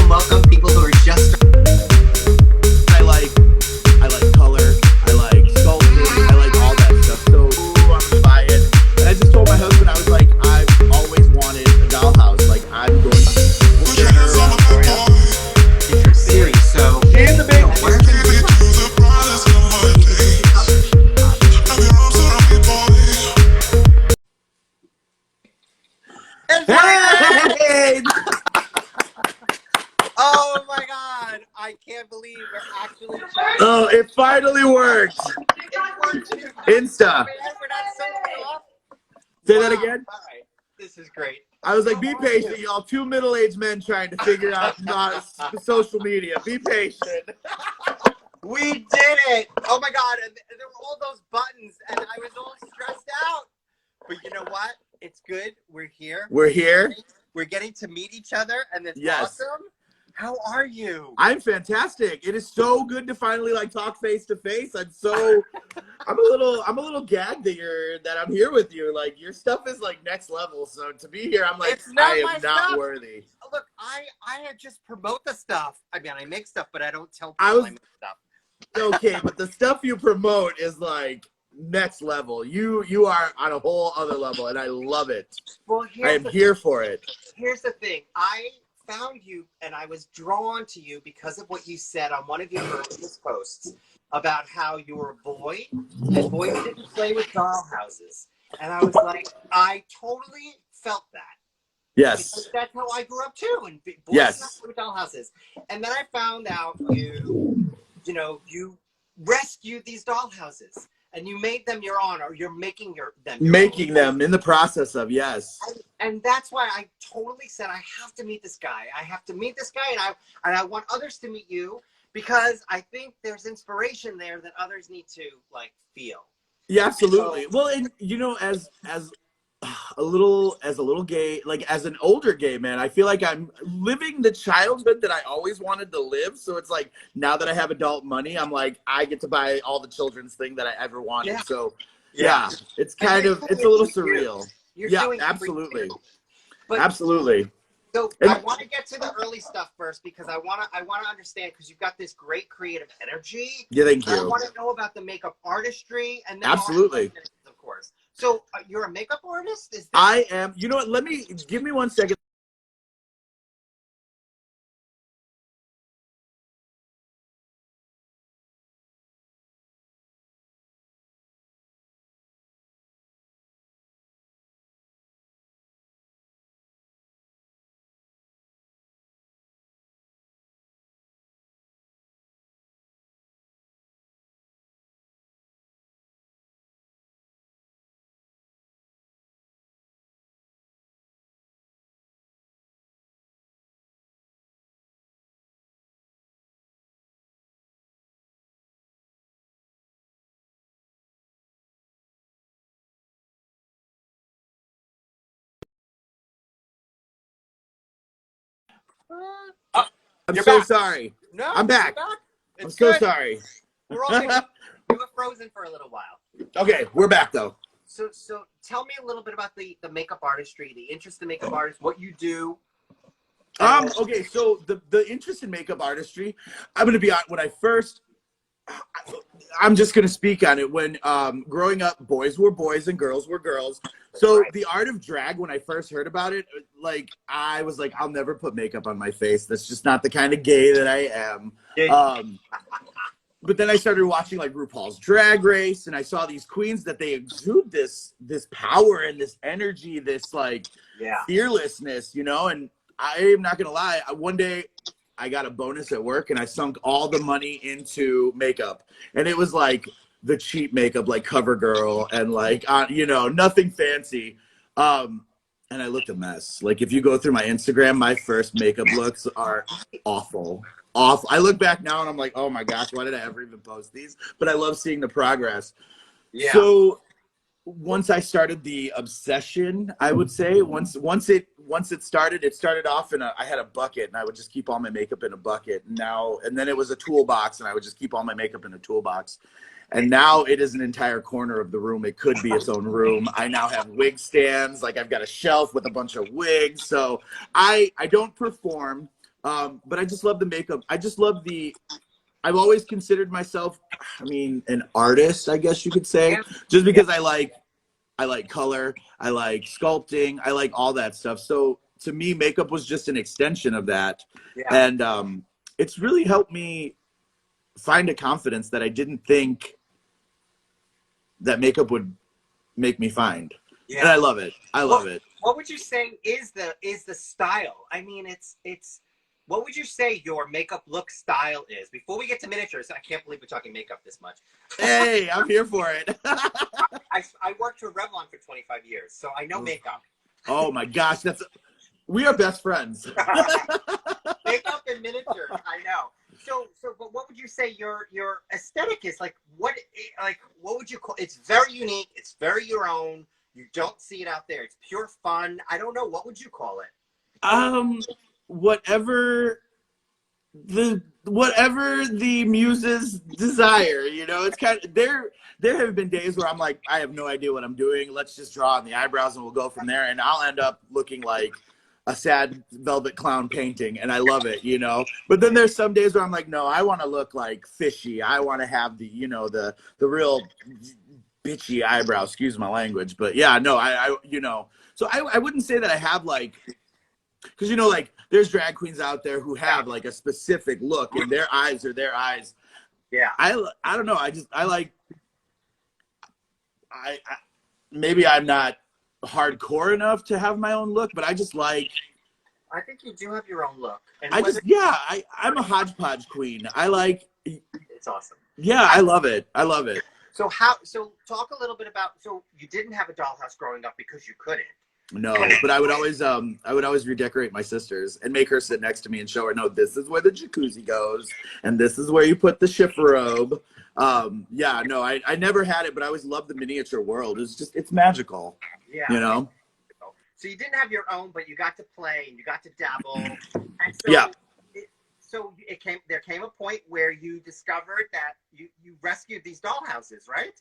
welcome people who are just. I like color, I like sculpting, I like all that stuff. So I'm gonna buy it. And I just told my husband, I was like, I've always wanted a dollhouse. Like I'm going to Future series. So in the big Hey! Oh my God! I can't believe we're actually. Oh, it finally worked. Insta. We're not so off. Say that again. All right, this is great. I was like, be patient, y'all. Two middle-aged men trying to figure out not social media. Be patient. We did it! Oh my God! And there were all those buttons, and I was all stressed out. But you know what? It's good. We're here. We're here. We're getting to meet each other, and it's Yes. awesome. How are you? I'm fantastic. It is so good to finally like talk face to face. I'm a little gagged that I'm here with you. Like your stuff is like next level. So to be here, I'm like, I am not worthy. Look, I just promote the stuff. I mean, I make stuff, but I don't tell people I make stuff. Okay, but the stuff you promote is like next level. You are on a whole other level, and I love it. Well, I am here for it. Here's the thing. I found you, and I was drawn to you because of what you said on one of your earliest posts about how you were a boy, and boys didn't play with dollhouses. And I was like, I totally felt that. Yes. Because that's how I grew up too, and boys yes. with dollhouses. And then I found out you rescued these dollhouses. And you made them your own, or you're making them in the process of, yes. And that's why I totally said I have to meet this guy. I have to meet this guy, and I want others to meet you because I think there's inspiration there that others need to like feel. Yeah, absolutely. So, well, and you know, as a little gay, like as an older gay man, I feel like I'm living the childhood that I always wanted to live. So it's like now that I have adult money, I'm like, I get to buy all the children's thing that I ever wanted. Yeah. So yeah, it's kind of, it's a little surreal. Yeah, absolutely. Absolutely. So I want to get to the early stuff first because I want to understand, because you've got this great creative energy. Yeah, thank you. I want to know about the makeup artistry, and then absolutely, of course. So you're a makeup artist? I am. You know what? Give me 1 second. I'm so sorry. No, I'm back. I'm so sorry. We're all we were frozen for a little while. Okay, we're back though. So tell me a little bit about the makeup artistry, the interest in makeup artists, what you do. Okay, so the interest in makeup artistry, I'm gonna be when I first. I'm just gonna speak on it. When growing up, boys were boys and girls were girls. So the art of drag, when I first heard about it, like I was like, I'll never put makeup on my face. That's just not the kind of gay that I am. But then I started watching like RuPaul's Drag Race, and I saw these queens that they exude this power and this energy, this like fearlessness, you know. And I am not gonna lie, one day I got a bonus at work and I sunk all the money into makeup, and it was like the cheap makeup, like CoverGirl and like you know, nothing fancy. And I looked a mess. Like if you go through my Instagram, my first makeup looks are awful. I look back now and I'm like, oh my gosh, why did I ever even post these? But I love seeing the progress. Yeah. So once I started the obsession, I would say once it started off in I had a bucket, and I would just keep all my makeup in a bucket. And then it was a toolbox, and I would just keep all my makeup in a toolbox. And now it is an entire corner of the room. It could be its own room. I now have wig stands. Like I've got a shelf with a bunch of wigs. So I don't perform. But I just love the makeup. I just love I've always considered myself, I mean, an artist, I guess you could say, just because I like color, I like sculpting, I like all that stuff. So to me, makeup was just an extension of that. And it's really helped me find a confidence that I didn't think that makeup would make me find. And I love it. I love it. What would you say is the style? I mean, it's what would you say your makeup look style is? Before we get to miniatures, I can't believe we're talking makeup this much. Hey, I'm here for it. I worked for Revlon for 25 years, so I know makeup. Oh my gosh, we are best friends. Makeup and miniatures, I know. So, but what would you say your aesthetic is? Like, what would you call? It's very unique. It's very your own. You don't see it out there. It's pure fun. I don't know. What would you call it? Whatever the muses desire, you know. It's kind of there have been days where I'm like, I have no idea what I'm doing. Let's just draw on the eyebrows and we'll go from there. And I'll end up looking like a sad velvet clown painting, and I love it, you know. But then there's some days where I'm like, no, I want to look like fishy. I want to have the, you know, the real bitchy eyebrow, excuse my language. But yeah, no, I you know, so I wouldn't say that I have like, because, you know, like there's drag queens out there who have like a specific look and their eyes are their eyes. Yeah. I don't know. Maybe I'm not hardcore enough to have my own look, but I just like. I think you do have your own look. And I'm a hodgepodge queen. I like. It's awesome. Yeah, I love it. I love it. So talk a little bit about, so you didn't have a dollhouse growing up because you couldn't. No, but I would always redecorate my sister's and make her sit next to me and show her, no, this is where the jacuzzi goes and this is where you put the chifforobe. Yeah, no, I never had it, but I always loved the miniature world. It's magical. Yeah. You know? So you didn't have your own, but you got to play and you got to dabble. And so there came a point where you discovered that you rescued these dollhouses, right?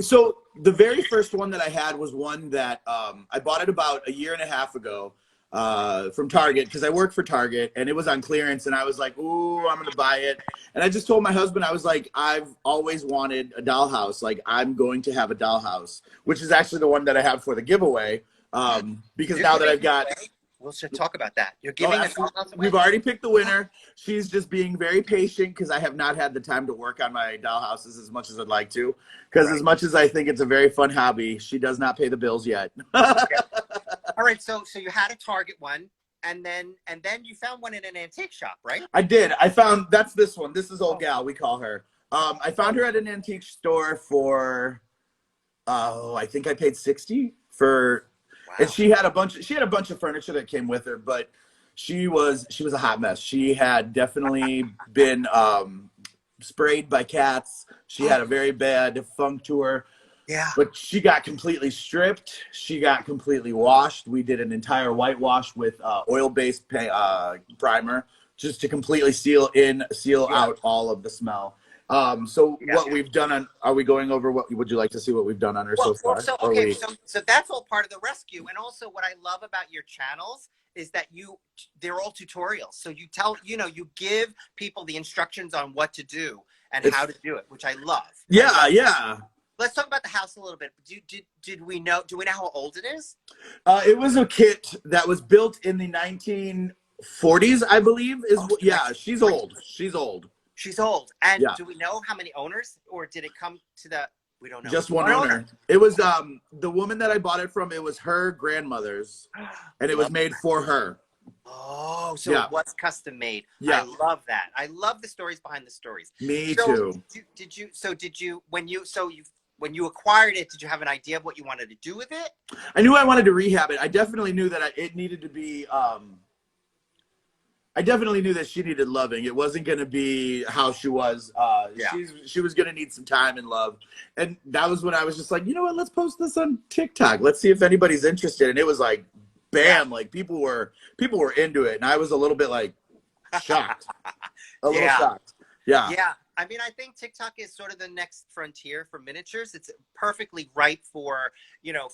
So the very first one that I had was one that I bought it about a year and a half ago from Target, because I work for Target, and it was on clearance, and I was like, ooh, I'm gonna buy it. And I just told my husband, I was like, I've always wanted a dollhouse. Like, I'm going to have a dollhouse, which is actually the one that I have for the giveaway, because now that I've got. We should talk about that. You're giving us all away. We've already picked the winner. She's just being very patient because I have not had the time to work on my dollhouses as much as I'd like to. Because as much as I think it's a very fun hobby, she does not pay the bills yet. All right, so you had a Target one, and then you found one in an antique shop, right? I did. That's this one. This is old gal, we call her. I found her at an antique store for I think I paid $60 for. Wow. And she had a bunch of furniture that came with her, but she was a hot mess. She had definitely been sprayed by cats. She had a very bad funk to her. Yeah. But she got completely stripped. She got completely washed. We did an entire whitewash with oil-based primer just to completely seal out all of the smell. What we've done on, are we going over what would you like to see what we've done on her so far? So that's all part of the rescue. And also what I love about your channels is that they're all tutorials. So you give people the instructions on what to do and how to do it, which I love. Yeah. Let's talk about the house a little bit. Do we know how old it is? It was a kit that was built in the 1940s, I believe. She's old. She's old. And do we know how many owners, or did it come to we don't know. Just one owner. It was the woman that I bought it from, it was her grandmother's, and it was made for her. Oh, so it was custom made. Yeah. I love that. I love the stories behind the stories. Me too. When you acquired it, did you have an idea of what you wanted to do with it? I knew I wanted to rehab it. I definitely knew that it needed to be I definitely knew that she needed loving. It wasn't going to be how she was. She was going to need some time and love. And that was when I was just like, you know what? Let's post this on TikTok. Let's see if anybody's interested. And it was like, bam! Like people were into it, and I was a little bit like shocked, a little shocked. Yeah. Yeah. I mean, I think TikTok is sort of the next frontier for miniatures. It's perfectly ripe for,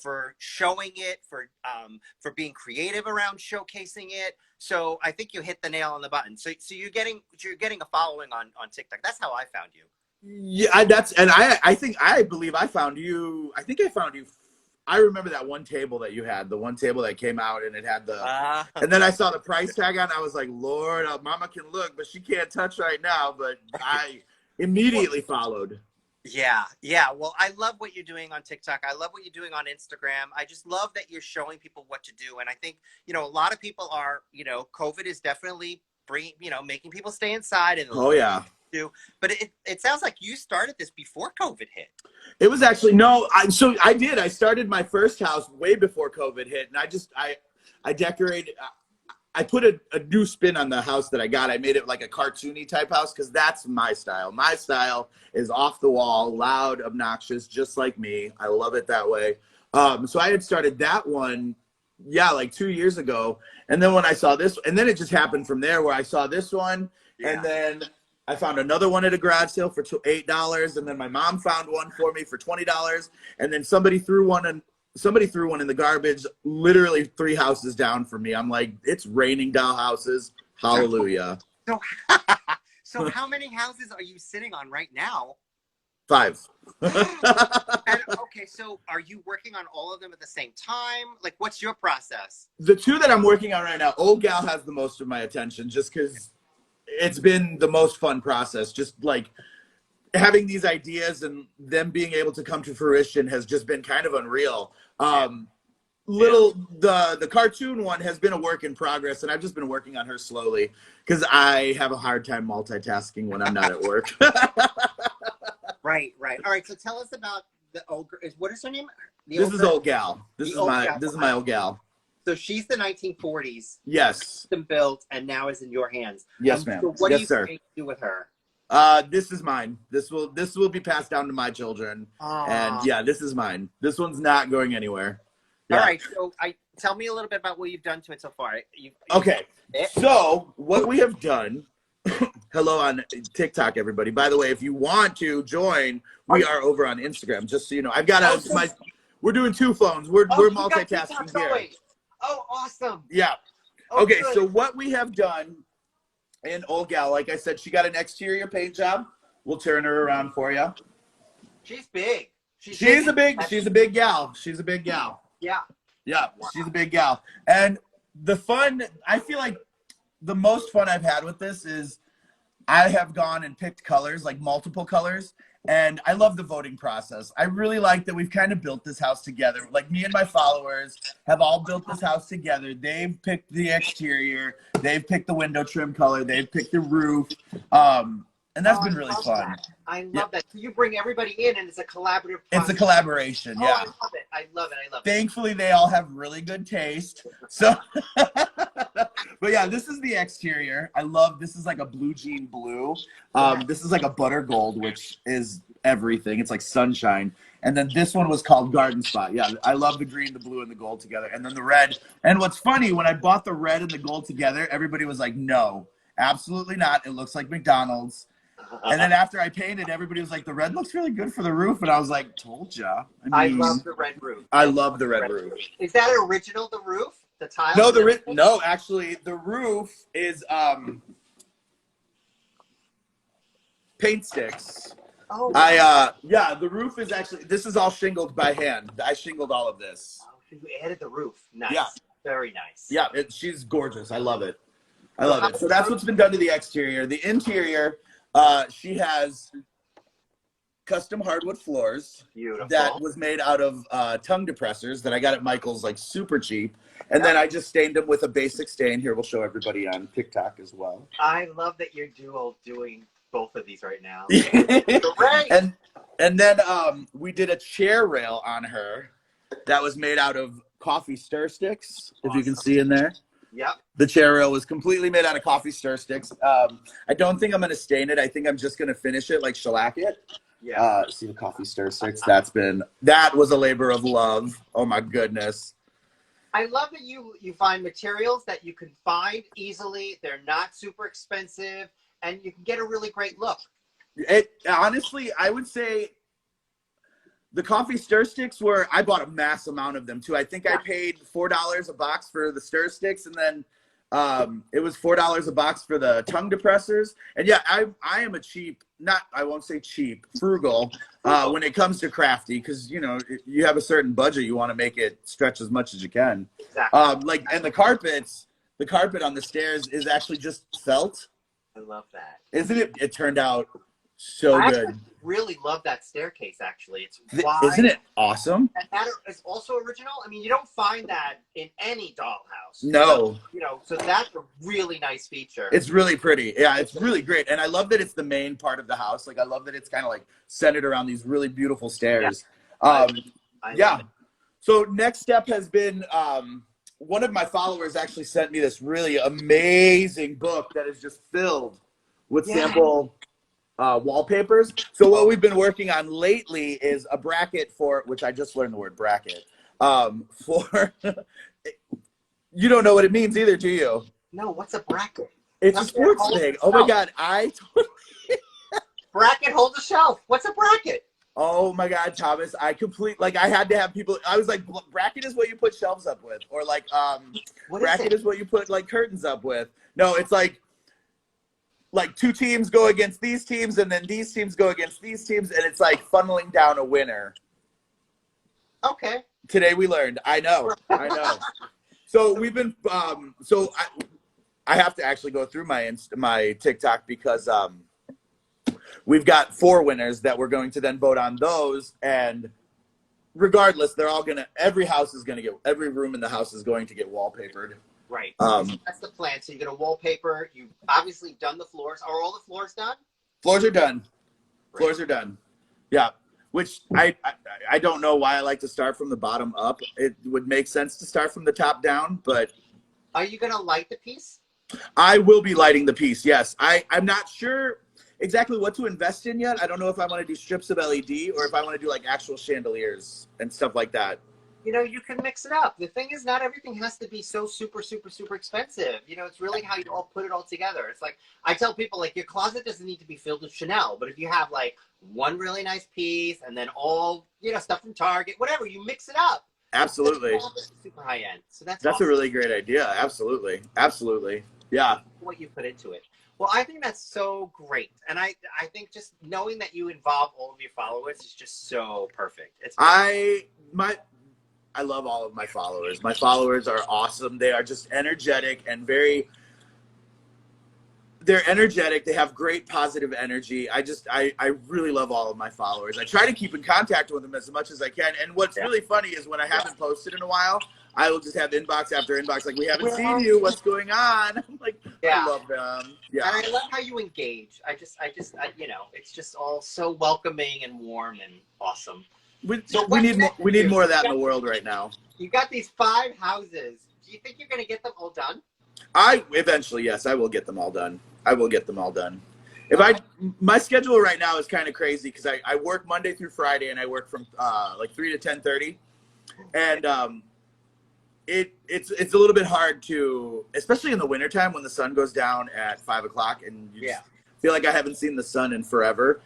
for showing it, for being creative around showcasing it. So I think you hit the nail on the button. So you're getting a following on TikTok. That's how I found you. Yeah, I believe I found you. I think I found you. I remember that one table that you had, the one table that came out and it had and then I saw the price tag on. I was like, Lord, Mama can look, but she can't touch right now. But I immediately followed. Yeah. Well, I love what you're doing on TikTok. I love what you're doing on Instagram. I just love that you're showing people what to do. And I think, a lot of people are, COVID is definitely making people stay inside. And oh, yeah. But it sounds like you started this before COVID hit. It was actually, no, I did. I started my first house way before COVID hit. And I decorated, I put a new spin on the house that I got. I made it like a cartoony type house because that's my style. My style is off the wall, loud, obnoxious, just like me. I love it that way. So I had started that one, like 2 years ago. And then when I saw this, and then it just happened from there where I saw this one. Yeah. And then I found another one at a garage sale for $8. And then my mom found one for me for $20. And then somebody threw one in the garbage, literally 3 houses down from me. I'm like, it's raining dollhouses. Hallelujah. So how many houses are you sitting on right now? 5. And, okay, so are you working on all of them at the same time? Like, what's your process? The 2 that I'm working on right now, Old Gal has the most of my attention just because it's been the most fun process. Just like having these ideas and them being able to come to fruition has just been kind of unreal. The cartoon one has been a work in progress, and I've just been working on her slowly because I have a hard time multitasking when I'm not at work. Right. All right. So tell us about the old. What is her name? This is Old Gal. This is my Old Gal. So she's the 1940s. Yes. Built and now is in your hands. Yes, ma'am. So what yes, do you sir. do with her? This is mine. This will be passed down to my children. And yeah, this is mine. This one's not going anywhere. Yeah. All right. So tell me a little bit about what you've done to it so far. Okay. So what we have done. Hello on TikTok, everybody. By the way, if you want to join, we are over on Instagram. Just so you know, I've got we're doing 2 phones. We're multitasking here. Oh, awesome. Yeah. Okay. Good. So what we have done. And Old Gal, like I said, she got an exterior paint job. We'll turn her around for you. She's big. She's a big gal. She's a big gal. Yeah. Yeah, wow. She's a big gal. And I feel like the most fun I've had with this is I have gone and picked colors, like multiple colors. And I love the voting process. I really like that we've kind of built this house together. Like me and my followers have all built this house together. They've picked the exterior. They've picked the window trim color. They've picked the roof. And that's been really fun. I love that. So you bring everybody in and it's a collaborative process. It's a collaboration, yeah. I love it. Thankfully, they all have really good taste. So, but yeah, this is the exterior. This is like a blue jean blue. This is like a butter gold, which is everything. It's like sunshine. And then this one was called Garden Spot. Yeah, I love the green, the blue, and the gold together. And then the red. And what's funny, when I bought the red and the gold together, everybody was like, no, absolutely not. It looks like McDonald's. And then after I painted, everybody was like, the red looks really good for the roof. And I was like, told ya. I love the red roof. I love the red roof. Is that original, the roof? The tile? No, actually, the roof is paint sticks. Oh. The roof is actually, this is all shingled by hand. I shingled all of this. Oh, you added the roof. Nice. Yeah. Very nice. Yeah, she's gorgeous. I love it. So that's what's been done to the exterior. The interior, she has custom hardwood floors. Beautiful. That was made out of tongue depressors that I got at Michael's, like super cheap. And then I just stained them with a basic stain. Here, we'll show everybody on TikTok as well. I love that you're doing both of these right now. Right. And then we did a chair rail on her that was made out of coffee stir sticks, if you can see in there. Yep. The chair rail was completely made out of coffee stir sticks. I don't think I'm going to stain it. I think I'm just going to finish it, like shellac it. Yeah. See the coffee stir sticks? That was a labor of love. Oh my goodness. I love that you find materials that you can find easily. They're not super expensive, and you can get a really great look. It honestly, I would say the coffee stir sticks were, I bought a mass amount of them too. I think I paid $4 a box for the stir sticks, and then it was $4 a box for the tongue depressors. And yeah, I am a cheap, not, I won't say cheap, frugal when it comes to crafty, because you know, you have a certain budget, you want to make it stretch as much as you can. Exactly. Like, and the carpet on the stairs is actually just felt. I love that. Isn't it? It turned out so good. I really love that staircase, actually. It's wide. Isn't it awesome? And that is also original. I mean, you don't find that in any dollhouse. No. So, you know, so that's a really nice feature. It's really pretty. Yeah, it's really great. And I love that it's the main part of the house. Like, I love that it's kind of like centered around these really beautiful stairs. Yeah. So next step has been, one of my followers actually sent me this really amazing book that is just filled with sample wallpapers. So what we've been working on lately is a bracket for, which I just learned the word bracket, for, you don't know what it means either, do you? No, what's a bracket? It's a sports thing. Oh my God, Bracket, hold the shelf. What's a bracket? Oh my God, Thomas, I had to have people, I was like, bracket is what you put shelves up with, or like, bracket is what you put like curtains up with. No, it's like two teams go against these teams, and then these teams go against these teams, and it's like funneling down a winner. Okay. Today we learned. I know. So we've been, I have to actually go through my TikTok because we've got 4 winners that we're going to then vote on those, and regardless, they're all every room in the house is going to get wallpapered. Right. So that's the plan. So you're going to wallpaper. You've obviously done the floors. Are all the floors done? Floors are done. Right. Floors are done. Yeah. Which I don't know why I like to start from the bottom up. It would make sense to start from the top down, but. Are you going to light the piece? I will be lighting the piece, yes. I'm not sure exactly what to invest in yet. I don't know if I want to do strips of LED or if I want to do like actual chandeliers and stuff like that. You know, you can mix it up. The thing is, not everything has to be so super, super, super expensive. You know, it's really how you all put it all together. It's like, I tell people, like, your closet doesn't need to be filled with Chanel, but if you have, like, one really nice piece and then all, you know, stuff from Target, whatever, you mix it up. Absolutely. Super high end. So that's awesome. A really great idea. Absolutely. Absolutely. Yeah. What you put into it. Well, I think that's so great. And I think just knowing that you involve all of your followers is just so perfect. It's I love all of my followers. My followers are awesome. They are just energetic and they're energetic. They have great positive energy. I really love all of my followers. I try to keep in contact with them as much as I can. And what's really funny is when I haven't posted in a while, I will just have inbox after inbox. Like, we haven't seen you. What's going on? I'm like, I love them. Yeah. And I love how you engage. I you know, it's just all so welcoming and warm and awesome. We need more of that in the world right now. You got these 5 houses. Do you think you're going to get them all done? Eventually, yes, I will get them all done. My schedule right now is kind of crazy because I work Monday through Friday, and I work from like 3 to 10:30, and it's a little bit hard to, especially in the wintertime when the sun goes down at 5 o'clock, and you just feel like I haven't seen the sun in forever.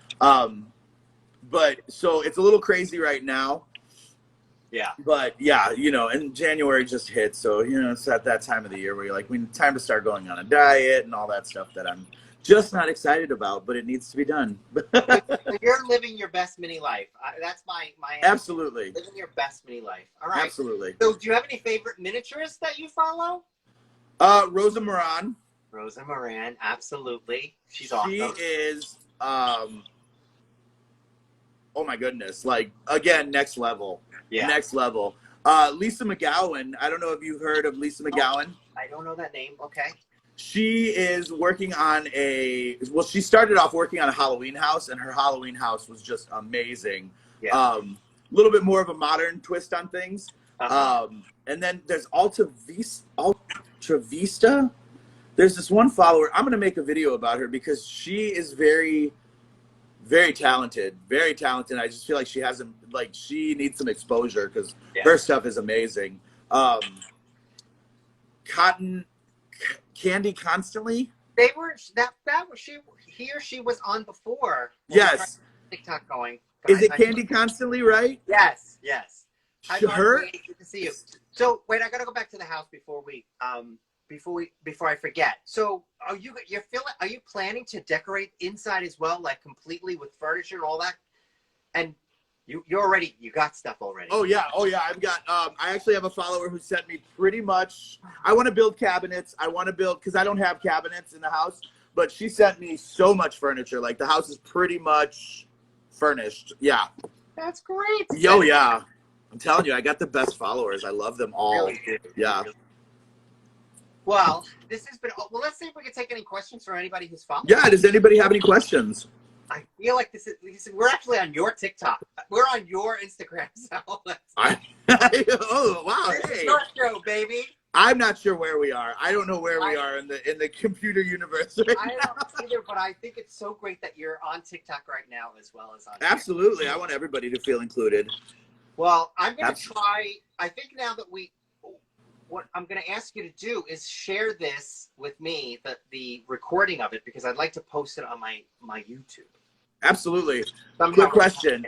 But so it's a little crazy right now. Yeah. But yeah, you know, and January just hit. So, you know, it's at that time of the year where you're like, time to start going on a diet and all that stuff that I'm just not excited about, but it needs to be done. You're living your best mini life. That's my Absolutely. Living your best mini life. All right. Absolutely. So do you have any favorite miniaturists that you follow? Rosa Moran. Rosa Moran. Absolutely. She's awesome. She is, oh my goodness. Like, again, next level. Yeah. Next level. Lisa McGowan. I don't know if you've heard of Lisa McGowan. I don't know that name. Okay. She is working on she started off working on a Halloween house, and her Halloween house was just amazing. Yeah. A little bit more of a modern twist on things. And then there's Ultra Vista. There's this one follower. I'm going to make a video about her because she is very, very talented. Very talented. I just feel like she needs some exposure because her stuff is amazing. Candy Constantly. They were that was he or she was on before. Yes. TikTok going. Is it Candy Constantly, right? Yes, yes. Hi, Her? Marty. Good to see you. So wait, I gotta go back to the house before I forget. So are you planning to decorate inside as well, like completely with furniture and all that? And you got stuff already. Oh yeah. I've got I actually have a follower who sent me pretty much, I want to build cabinets. I want to build, because I don't have cabinets in the house, but she sent me so much furniture. Like the house is pretty much furnished. Yeah. That's great. Yo, yeah. I'm telling you, I got the best followers. I love them all. Really do. Yeah. Well, this has been. Well, let's see if we can take any questions from anybody who's following. Yeah. Does anybody have any questions? I feel like this is. We're actually on your TikTok. We're on your Instagram. So oh wow! This Hey. is your show, baby. I'm not sure where we are. I don't know where we are in the computer universe. Right I don't either, but I think it's so great that you're on TikTok right now as well as on. Absolutely, TikTok. I want everybody to feel included. Well, I'm going to try. I think now that what I'm going to ask you to do is share this with me, the recording of it, because I'd like to post it on my YouTube. Absolutely. Somehow. Quick question: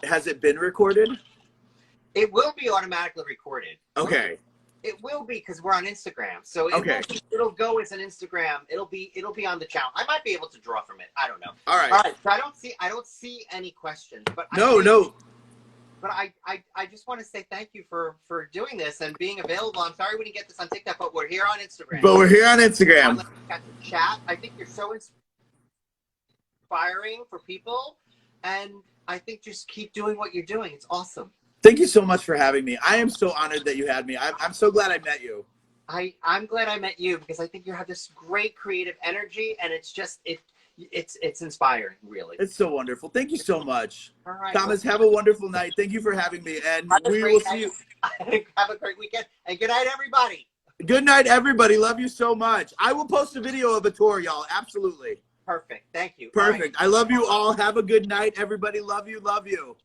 has it been recorded? It will be automatically recorded. Okay. It will be, because we're on Instagram, so it'll go as an Instagram. It'll be on the channel. I might be able to draw from it. I don't know. All right. So I don't see any questions, but No. But I just want to say thank you for doing this and being available. I'm sorry we didn't get this on TikTok, but we're here on Instagram. Instagram. Chat. I think you're so inspiring for people, and I think just keep doing what you're doing. It's awesome. Thank you so much for having me. I am so honored that you had me. I'm so glad I met you. I'm glad I met you, because I think you have this great creative energy, and it's just it's inspiring, really. It's so wonderful. Thank you so much. All right, Thomas, have a wonderful night. Thank you for having me, and we will see you. Have a great weekend, and good night, everybody. Good night, everybody. Love you so much. I will post a video of a tour, y'all. Absolutely. Perfect. Thank you. Perfect. I love you all. Have a good night, everybody. Love you. Love you.